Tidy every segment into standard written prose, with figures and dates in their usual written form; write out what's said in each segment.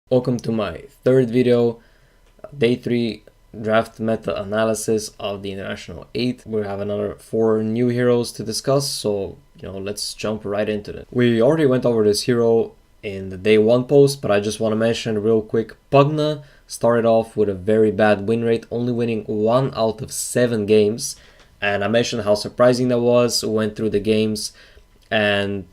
Welcome to my third video, day 3 draft meta analysis of the International 8. We have another 4 new heroes to discuss, so let's jump right into it. We already went over this hero in the day 1 post, but I just want to mention real quick, Pugna started off with a very bad win rate, only winning 1 out of 7 games, and I mentioned how surprising that was. Went through the games and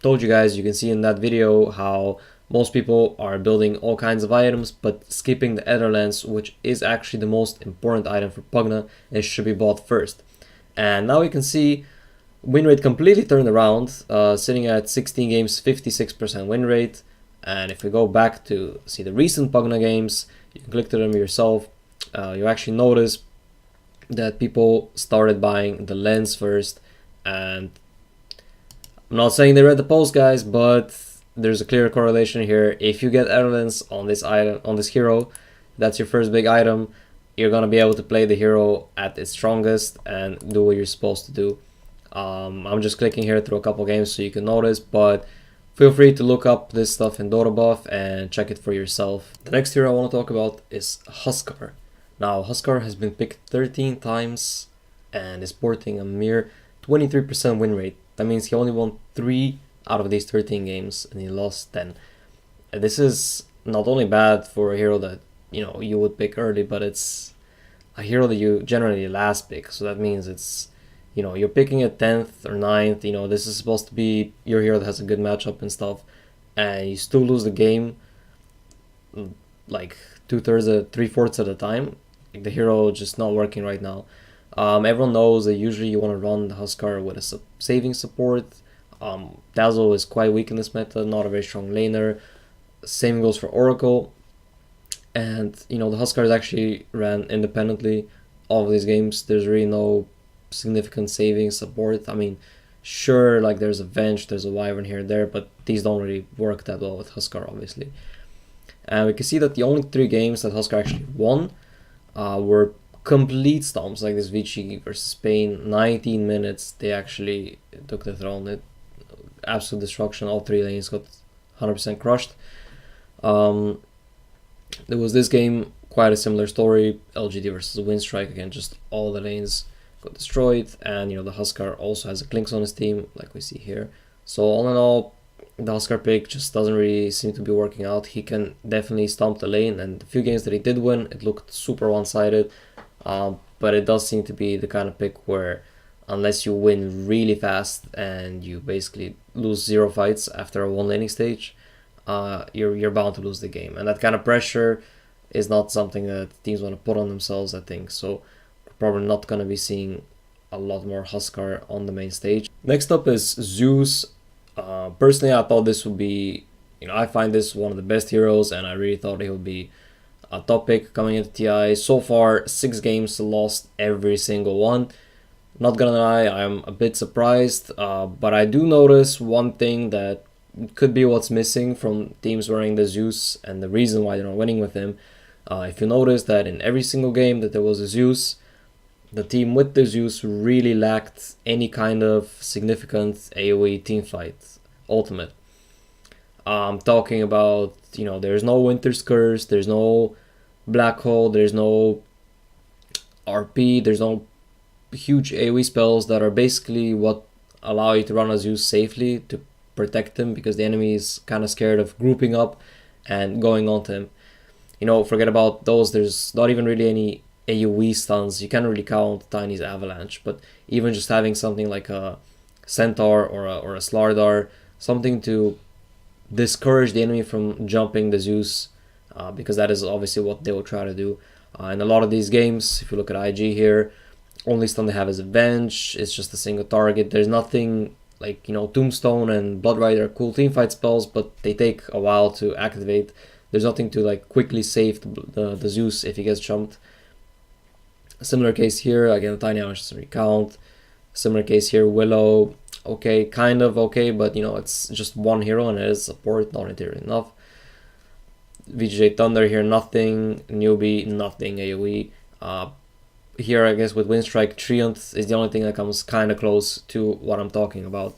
told you guys, you can see in that video how most people are building all kinds of items, but skipping the Ether Lens, which is actually the most important item for Pugna, and should be bought first. And now we can see win rate completely turned around, sitting at 16 games, 56% win rate. And if we go back to see the recent Pugna games, you can click to them yourself. You actually notice that people started buying the lens first, and I'm not saying they read the post, guys, but there's a clear correlation here. If you get Erlens on this item, on this hero, that's your first big item, you're gonna be able to play the hero at its strongest and do what you're supposed to do. I'm just clicking here through a couple games so you can notice, but feel free to look up this stuff in Dota Buff and check it for yourself. The next hero I want to talk about is Huskar. Now, Huskar has been picked 13 times and is sporting a mere 23% win rate. That means he only won 3 out of these 13 games and he lost 10. This is not only bad for a hero that you would pick early, but it's a hero that you generally last pick. So that means it's you're picking at 10th or 9th. This is supposed to be your hero that has a good matchup and stuff, and you still lose the game like 3/4 of the time. The hero just not working right now. Everyone knows that usually you want to run the Huskar with a saving support. Dazzle is quite weak in this meta, not a very strong laner. Same goes for Oracle. And the Huskars actually ran independently all of these games. There's really no significant saving support. I mean, sure, like there's a Venge, there's a Wyvern here and there, but these don't really work that well with Huskar, obviously. And we can see that the only 3 games that Huskar actually won were complete stomps, like this Vichy versus Spain. 19 minutes, they actually took the throne. Absolute destruction. All 3 lanes got 100% crushed. There was this game, quite a similar story. LGD versus Windstrike, again, just all the lanes got destroyed, and the Huskar also has a Clinks on his team, like we see here. So all in all, the Huskar pick just doesn't really seem to be working out. He can definitely stomp the lane, and the few games that he did win, it looked super one-sided. But it does seem to be the kind of pick where unless you win really fast and you basically lose 0 fights after a 1 laning stage, you're bound to lose the game. And that kind of pressure is not something that teams want to put on themselves, I think. So we're probably not going to be seeing a lot more Huskar on the main stage. Next up is Zeus. Personally, I thought this would be, I find this one of the best heroes, and I really thought he would be a top pick coming into TI. So far, 6 games, lost every single one. Not gonna lie, I'm a bit surprised, but I do notice one thing that could be what's missing from teams wearing the Zeus and the reason why they're not winning with him. If you notice that in every single game that there was a Zeus, the team with the Zeus really lacked any kind of significant AoE teamfight ultimate. I'm talking about, there's no Winter's Curse, there's no Black Hole, there's no RP, there's no huge AoE spells that are basically what allow you to run a Zeus safely to protect him, because the enemy is kind of scared of grouping up and going onto him. Forget about those. There's not even really any AoE stuns. You can't really count Tiny's Avalanche, but even just having something like a Centaur or a Slardar, something to discourage the enemy from jumping the Zeus, because that is obviously what they will try to do. In a lot of these games, if you look at IG here, only stun they have is Avenge. It's just a single target. There's nothing like, Tombstone and Bloodrider are cool teamfight spells, but they take a while to activate. There's nothing to like quickly save the Zeus if he gets jumped. A similar case here, again, Tiny Avalanche doesn't recount. Similar case here, Willow, okay, kind of okay, but it's just one hero and it is support, not material enough. VJ Thunder here, nothing. Newbie, nothing AoE. Here, I guess, with Windstrike, Treant is the only thing that comes kind of close to what I'm talking about.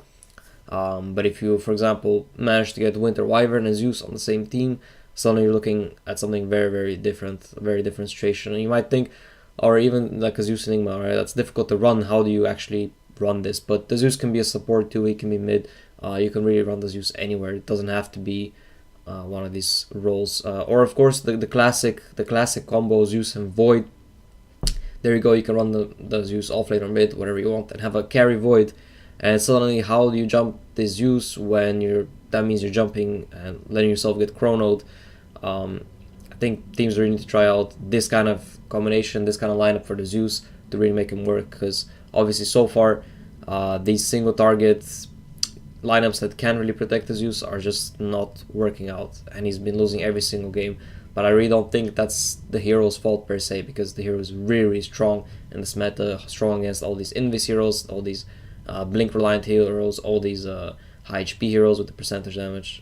But if you, for example, manage to get Winter Wyvern and Zeus on the same team, suddenly you're looking at something very different, a very different situation. And you might think, or even like a Zeus Enigma, right? That's difficult to run. How do you actually run this? But the Zeus can be a support too. He can be mid. You can really run the Zeus anywhere. It doesn't have to be one of these roles. Or of course the classic combo Zeus and Void. There you go. You can run the Zeus off lane or mid, whatever you want, and have a carry Void. And suddenly, how do you jump this Zeus when that means you're jumping and letting yourself get chronoed? I think teams really need to try out this kind of combination, this kind of lineup for the Zeus to really make him work, because obviously so far these single target lineups that can really protect the Zeus are just not working out, and he's been losing every single game. But I really don't think that's the hero's fault per se, because the hero is really strong in this meta, strong against all these Invis heroes, all these blink reliant heroes, all these high HP heroes with the percentage damage,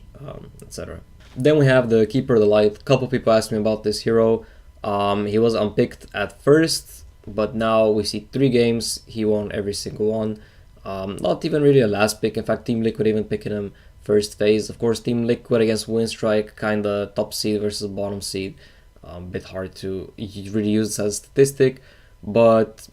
etc. Then we have the Keeper of the Light. A couple people asked me about this hero. He was unpicked at first, but now we see 3 games, he won every single one. Not even really a last pick. In fact, Team Liquid even picking him first phase. Of course, Team Liquid against Windstrike, kinda top seed versus bottom seed. Bit hard to really use this as a statistic, but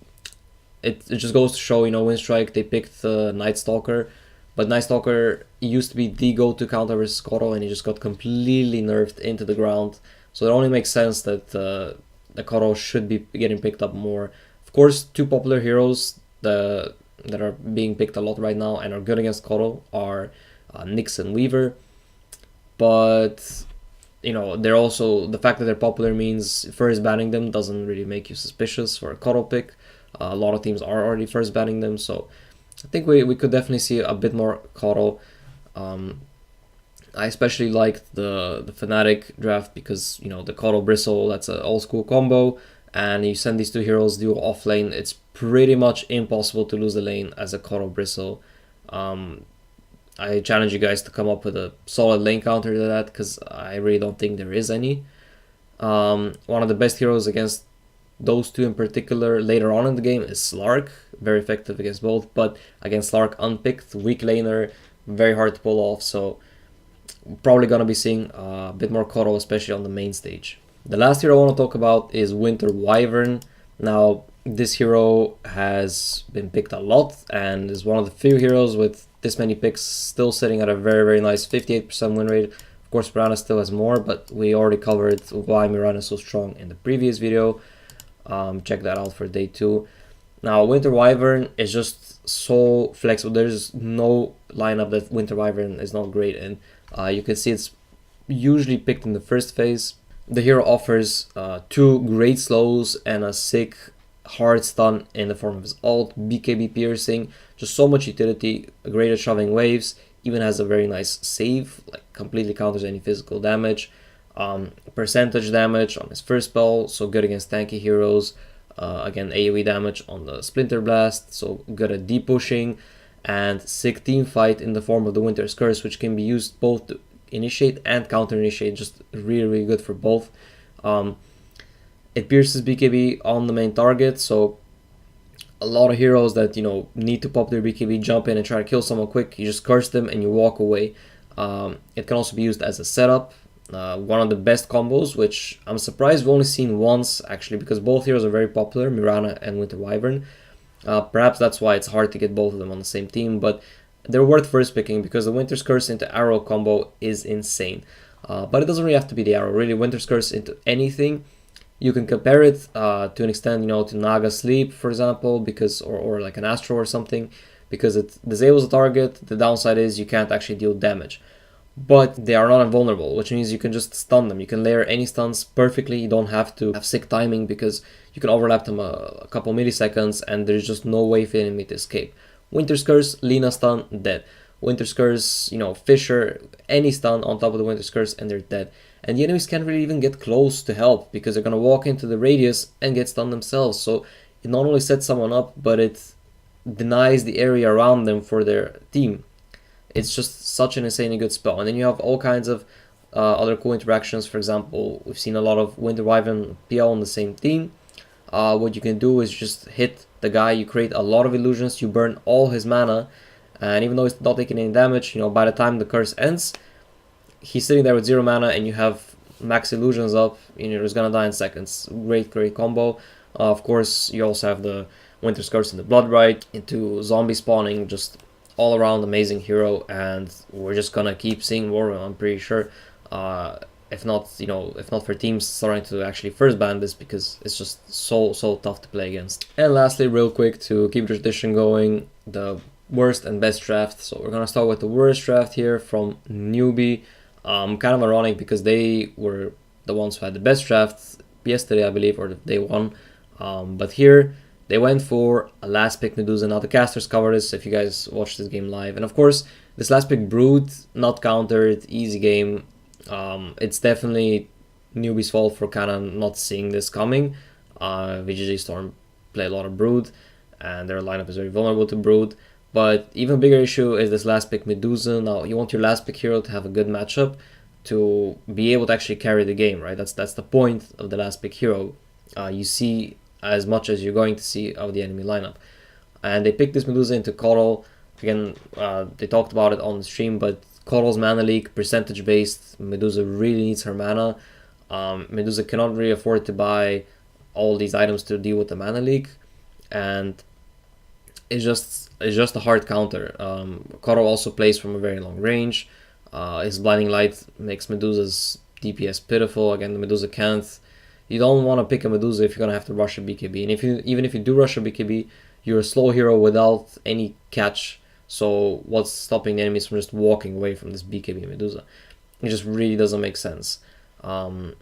it just goes to show, Windstrike, they picked Night Stalker, but Night Stalker used to be the go-to counter versus Koro, and he just got completely nerfed into the ground. So it only makes sense that the Koro should be getting picked up more. Of course, 2 popular heroes that are being picked a lot right now and are good against Koro are Nyx and Weaver. But they're also, the fact that they're popular means first banning them doesn't really make you suspicious for a Koro pick. A lot of teams are already first banning them, so I think we could definitely see a bit more Koro. I especially liked the Fnatic draft because, the Koro Bristle, that's an old school combo, and you send these 2 heroes duo off lane, it's pretty much impossible to lose the lane as a Koro Bristle. I challenge you guys to come up with a solid lane counter to that, because I really don't think there is any. One of the best heroes against those 2 in particular later on in the game is Slark, very effective against both, but against Slark unpicked, weak laner, very hard to pull off, so probably gonna be seeing a bit more Koro, especially on the main stage. The last hero I want to talk about is Winter Wyvern. Now, this hero has been picked a lot and is one of the few heroes with this many picks, still sitting at a very nice 58% win rate. Of course, Mirana still has more, but we already covered why Mirana is so strong in the previous video. Check that out for day 2. Now, Winter Wyvern is just so flexible. There's no lineup that Winter Wyvern is not great in. You can see it's usually picked in the first phase. The hero offers 2 great slows and a sick hard stun in the form of his ult, BKB piercing, just so much utility, great at shoving waves, even has a very nice save, like completely counters any physical damage. Percentage damage on his first spell, so good against tanky heroes. Again, AoE damage on the Splinter Blast, so good at deep pushing, and sick team fight in the form of the Winter's Curse, which can be used both to initiate and counter initiate, just really good for both. It pierces BKB on the main target, so a lot of heroes that need to pop their BKB, jump in and try to kill someone quick, you just curse them and you walk away. It can also be used as a setup. One of the best combos, which I'm surprised we've only seen once actually, because both heroes are very popular, Mirana and Winter Wyvern. Perhaps that's why it's hard to get both of them on the same team, but they're worth first picking because the Winter's Curse into Arrow combo is insane. But it doesn't really have to be the Arrow, really. Winter's Curse into anything. You can compare it to an extent, to Naga Sleep, for example, because or like an Astro or something, because it disables the target. The downside is you can't actually deal damage. But they are not invulnerable, which means you can just stun them. You can layer any stuns perfectly. You don't have to have sick timing because you can overlap them a couple milliseconds and there's just no way for the enemy to escape. Winter's Curse, Lina stun, dead. Winter's Curse, Fisher, any stun on top of the Winter's Curse and they're dead. And the enemies can't really even get close to help because they're going to walk into the radius and get stunned themselves. So it not only sets someone up, but it denies the area around them for their team. It's just such an insanely good spell. And then you have all kinds of other cool interactions. For example, we've seen a lot of Winter Wyvern PL on the same team. What you can do is just hit the guy, you create a lot of illusions, you burn all his mana, and even though he's not taking any damage, by the time the curse ends, he's sitting there with 0 mana and you have Max Illusions up, you're just gonna die in seconds. Great combo. Of course, you also have the Winter's Curse and the Blood Rite into zombie spawning, just all around amazing hero, and we're just gonna keep seeing more, I'm pretty sure. If not, if not for teams starting to actually first ban this, because it's just so tough to play against. And lastly, real quick, to keep the tradition going, the worst and best draft. So we're gonna start with the worst draft here from Newbie. Kind of ironic because they were the ones who had the best draft yesterday, I believe, or day one. But here they went for a last pick Medusa. Now the casters cover this if you guys watch this game live, and of course this last pick Brood, not countered, easy game. It's definitely Newbie's fault for kind of not seeing this coming. VGG Storm play a lot of Brood, and their lineup is very vulnerable to Brood. But even bigger issue is this last pick Medusa. Now you want your last pick hero to have a good matchup to be able to actually carry the game, right? That's the point of the last pick hero. You see as much as you're going to see of the enemy lineup, and they picked this Medusa into Coral. Again, they talked about it on the stream, but Coral's mana leak, percentage based. Medusa really needs her mana. Medusa cannot really afford to buy all these items to deal with the mana leak, and it's just a hard counter. Coral also plays from a very long range. His Blinding Light makes Medusa's DPS pitiful. Again, the Medusa can't. You don't want to pick a Medusa if you're gonna have to rush a BKB, and even if you do rush a BKB, you're a slow hero without any catch. So what's stopping the enemies from just walking away from this BKB Medusa? It just really doesn't make sense. And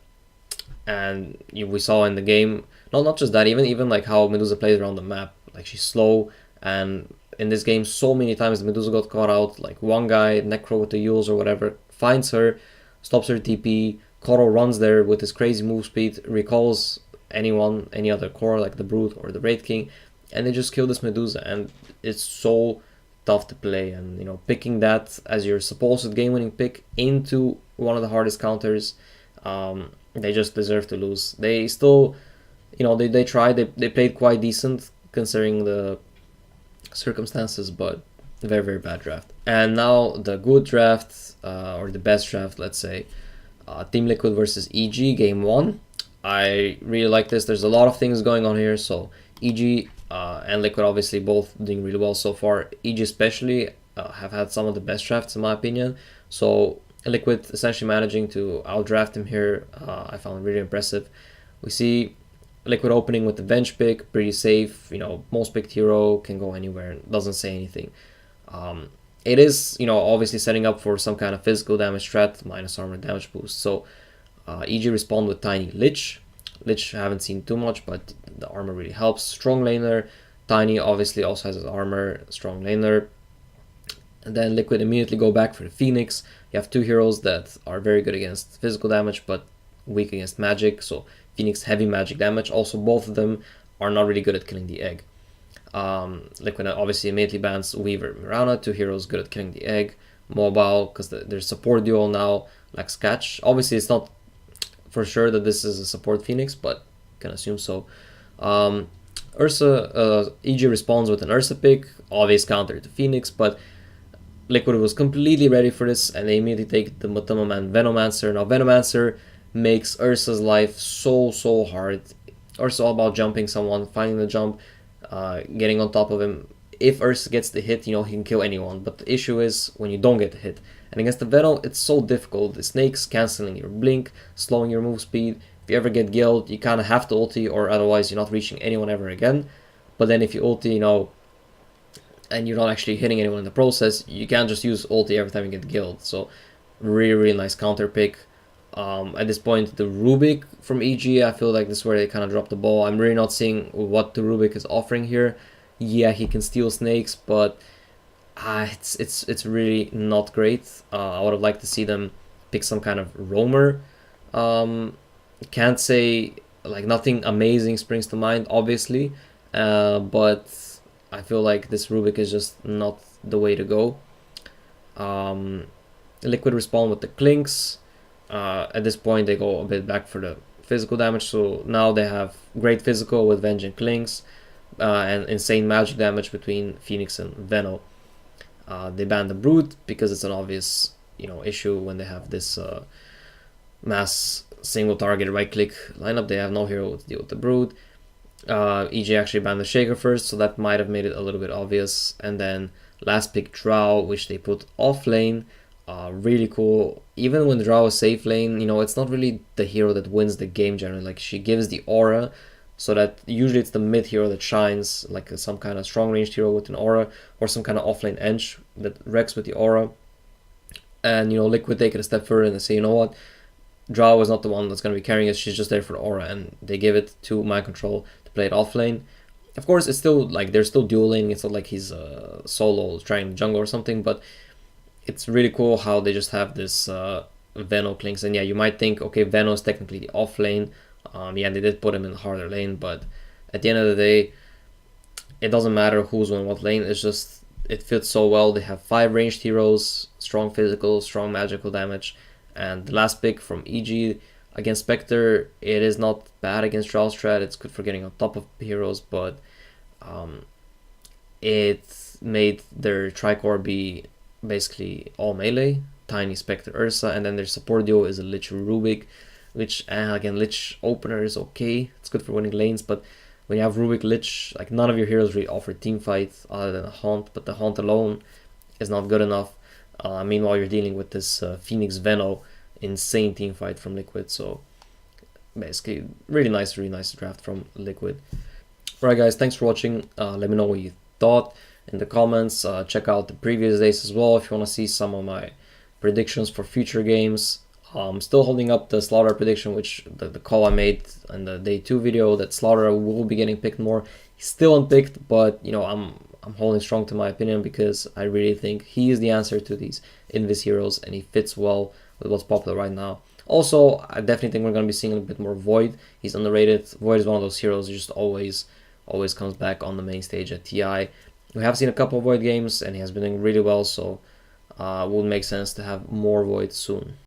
we saw in the game, not just that, even like how Medusa plays around the map. Like, she's slow, and in this game so many times Medusa got caught out. Like, one guy, Necro with the Yules or whatever, finds her, stops her TP. Koro runs there with his crazy move speed, recalls any other core like the Brute or the Wraith King, and they just kill this Medusa. And it's so tough to play, and picking that as your supposed game-winning pick into one of the hardest counters, they just deserve to lose. They still, they tried, they played quite decent considering the circumstances, but very bad draft. And now the good draft, or the best draft, let's say, Team Liquid versus EG game 1. I really like this. There's a lot of things going on here. So EG and Liquid obviously both doing really well so far. EG especially have had some of the best drafts in my opinion. So Liquid essentially managing to outdraft him here, I found really impressive. We see Liquid opening with the bench pick, pretty safe. Most picked hero, can go anywhere, doesn't say anything. It is, obviously setting up for some kind of physical damage threat, minus armor damage boost. So EG respond with Tiny Lich. Lich I haven't seen too much, but the armor really helps. Strong laner. Tiny obviously also has his armor, strong laner. And then Liquid immediately go back for the Phoenix. You have two heroes that are very good against physical damage, but weak against magic. So Phoenix heavy magic damage. Also, both of them are not really good at killing the egg. Liquid obviously immediately bans Weaver Mirana, two heroes good at killing the egg. Mobile, because their support duo now lacks catch. Obviously, it's not for sure that this is a support Phoenix, but can assume so. Ursa, EG responds with an Ursa pick, obvious counter to Phoenix, but Liquid was completely ready for this, and they immediately take the Matama Man Venomancer. Now Venomancer makes Ursa's life so hard. Ursa all about jumping someone, finding the jump, getting on top of him. If Ursa gets the hit, he can kill anyone, but the issue is when you don't get the hit. And against the Venom, it's so difficult. The snakes cancelling your blink, slowing your move speed. If you ever get guild, you kind of have to ulti, or otherwise you're not reaching anyone ever again. But then if you ulti, and you're not actually hitting anyone in the process, you can't just use ulti every time you get guild. So really nice counter pick. At this point, the Rubik from EG, I feel like this is where they kind of dropped the ball. I'm really not seeing what the Rubik is offering here. Yeah, he can steal snakes, but it's really not great. I would have liked to see them pick some kind of roamer. Can't say, like, nothing amazing springs to mind, obviously, but I feel like this Rubik is just not the way to go. Liquid respond with the Clinks. At this point, they go a bit back for the physical damage, so now they have great physical with Venge and Clinks, and insane magic damage between Phoenix and Veno. They ban the Brute because it's an obvious issue when they have this mass single target right click lineup. They have no hero to deal with the Brood. EG actually banned the Shaker first, so that might have made it a little bit obvious. And then last pick Drow, which they put off lane. Really cool. Even when Drow is safe lane, you know, it's not really the hero that wins the game generally. Like, she gives the aura, so that usually it's the mid hero that shines, like some kind of strong ranged hero with an aura, or some kind of offlane Ench that wrecks with the aura. And, you know, Liquid take it a step further and they say, you know what, Drow is not the one that's going to be carrying it, she's just there for the aura, and they give it to Mind Control to play it offlane. Of course, it's still, like, they're still dueling, it's not like he's solo trying jungle or something, but it's really cool how they just have this Veno clinks. And yeah, you might think, okay, Veno is technically the off lane. Yeah, they did put him in the harder lane, but at the end of the day, it doesn't matter who's on what lane. It's just, it fits so well. They have 5 ranged heroes, strong physical, strong magical damage, and the last pick from EG against Spectre, it is not bad against Drow strat. It's good for getting on top of heroes, but it made their Tricore be basically all melee, Tiny, Spectre, Ursa, and then their support duo is a Lich Rubik, which, again, Lich opener is okay, it's good for winning lanes, but when you have Rubik Lich, like, none of your heroes really offer team fight other than a Haunt, but the Haunt alone is not good enough. Meanwhile, you're dealing with this Phoenix Veno, insane team fight from Liquid, so basically really nice draft from Liquid. Alright guys, thanks for watching. Let me know what you thought in the comments. Check out the previous days as well if you want to see some of my predictions for future games. I'm still holding up the Slaughter prediction, which the call I made in the day 2 video, that Slaughter will be getting picked more. He's still unpicked, but you know, I'm holding strong to my opinion because I really think he is the answer to these Invis heroes, and he fits well with what's popular right now. Also, I definitely think we're going to be seeing a bit more Void. He's underrated. Void is one of those heroes who just always comes back on the main stage at TI. We have seen a couple of Void games, and he has been doing really well, so it would make sense to have more Void soon.